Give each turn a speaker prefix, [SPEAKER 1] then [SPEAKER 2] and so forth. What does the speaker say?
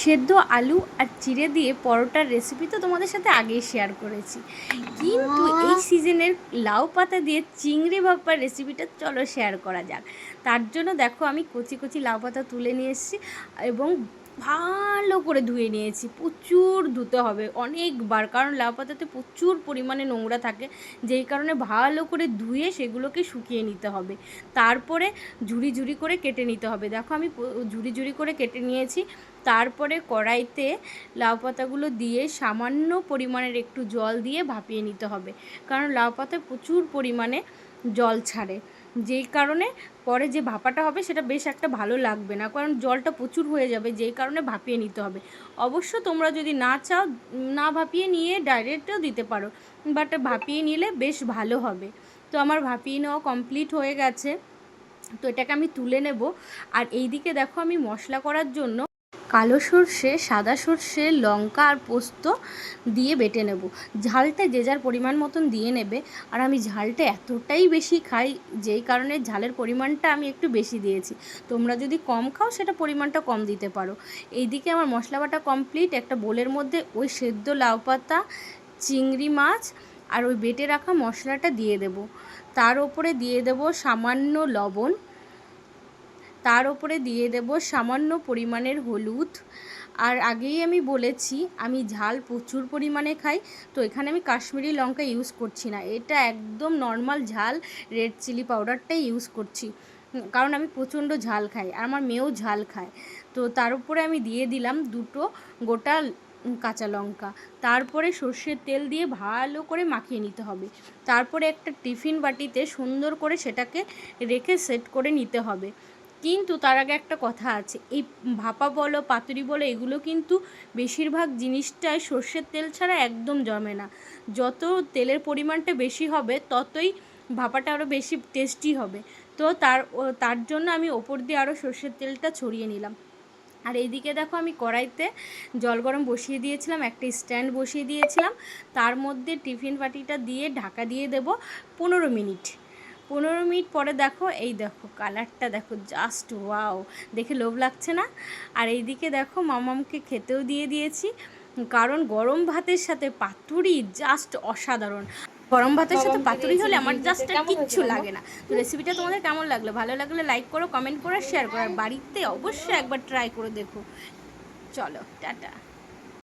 [SPEAKER 1] সেদ্ধ আলু আর চিড়ে দিয়ে পরোটার রেসিপি তো তোমাদের সাথে আগেই শেয়ার করেছি, কিন্তু এই সিজনের লাউ পাতা দিয়ে চিংড়ি ভাপার রেসিপিটা চলো শেয়ার করা যাক। তার জন্য দেখো আমি কচি কচি লাউ পাতা তুলে নিয়ে এসেছি এবং ভালো করে ধুয়ে নিয়েছি। প্রচুর ধুতে হবে অনেকবার, কারণ লাউ পাতাতে প্রচুর পরিমাণে নোংরা থাকে, যেই কারণে ভালো করে ধুয়ে সেগুলোকে শুকিয়ে নিতে হবে। তারপরে ঝুরি ঝুরি করে কেটে নিতে হবে। দেখো আমি ঝুরি ঝুরি করে কেটে নিয়েছি। তারপরে কড়াইতে লাউ পাতাগুলো দিয়ে সামান্য পরিমাণের একটু জল দিয়ে ভাপিয়ে নিতে হবে, কারণ লাউ পাতায় প্রচুর পরিমাণে জল ছাড়ে, যেই কারণে পরে যে ভাপাটা হবে সেটা বেশ একটা ভালো লাগবে না, কারণ জলটা প্রচুর হয়ে যাবে, যেই কারণে ভাপিয়ে নিতে হবে। অবশ্য তোমরা যদি না চাও না ভাপিয়ে নিয়ে ডাইরেক্টও দিতে পারো, বাট ভাপিয়ে নিলে বেশ ভালো হবে। তো আমার ভাপিয়ে নেওয়া কমপ্লিট হয়ে গেছে, তো এটাকে আমি তুলে নেব। আর এই দিকে দেখো আমি মশলা করার জন্য কালো সর্ষে, সাদা সর্ষে, লঙ্কা আর পোস্ত দিয়ে বেটে নেব। ঝালটা যে যার পরিমাণ মতন দিয়ে নেবে। আর আমি ঝালটা এতটাই বেশি খাই, যেই কারণে ঝালের পরিমাণটা আমি একটু বেশি দিয়েছি। তোমরা যদি কম খাও সেটা পরিমাণটা কম দিতে পারো। এইদিকে আমার মশলা বাটা কমপ্লিট। একটা বোলের মধ্যে ওই সেদ্ধ লাউ পাতা, চিংড়ি মাছ আর ওই বেটে রাখা মশলাটা দিয়ে দেব। তার ওপরে দিয়ে দেব সামান্য লবণ, তার ওপরে দিয়ে দেব সামান্য পরিমাণের হলুদ। আর আগেই আমি বলেছি আমি ঝাল প্রচুর পরিমাণে খাই, তো এখানে আমি কাশ্মীরি লঙ্কা ইউজ করছি না, এটা একদম নর্মাল ঝাল রেড চিলি পাউডারটাই ইউজ করছি, কারণ আমি প্রচণ্ড ঝাল খাই আর আমার মেয়েও ঝাল খায়। তো তার উপরে আমি দিয়ে দিলাম দুটো গোটা কাঁচা লঙ্কা। তারপরে সর্ষের তেল দিয়ে ভালো করে মাখিয়ে নিতে হবে। তারপরে একটা টিফিন বাটিতে সুন্দর করে সেটাকে রেখে সেট করে নিতে হবে। কিন্তু তার আগে একটা কথা আছে, এই ভাপা বলো পাতুরি বলো এগুলো কিন্তু বেশিরভাগ জিনিসটাই সর্ষের তেল ছাড়া একদম জমে না। যত তেলের পরিমাণটা বেশি হবে ততই ভাপাটা আরও বেশি টেস্টি হবে। তো তার জন্য আমি ওপর দিয়ে আরও সর্ষের তেলটা ছড়িয়ে নিলাম। আর এইদিকে দেখো আমি কড়াইতে জল গরম বসিয়ে দিয়েছিলাম, একটা স্ট্যান্ড বসিয়ে দিয়েছিলাম, তার মধ্যে টিফিন বাটিটা দিয়ে ঢাকা দিয়ে দেব 15 মিনিট। 15 মিনিট পরে দেখো, এই দেখো কালারটা দেখো, জাস্ট ওয়াও, দেখে লোভ লাগছে না? আর এইদিকে দেখো মামামকে খেতেও দিয়ে দিয়েছি, কারণ গরম ভাতের সাথে পাতুরি জাস্ট অসাধারণ। গরম ভাতের সাথে পাতুরি হলে আমার জাস্ট কিচ্ছু লাগে না। তো রেসিপিটা তোমাদের কেমন লাগলো? ভালো লাগলে লাইক করো, কমেন্ট করো, শেয়ার করো, আর বাড়িতে অবশ্যই একবার ট্রাই করে দেখো। চলো টাটা।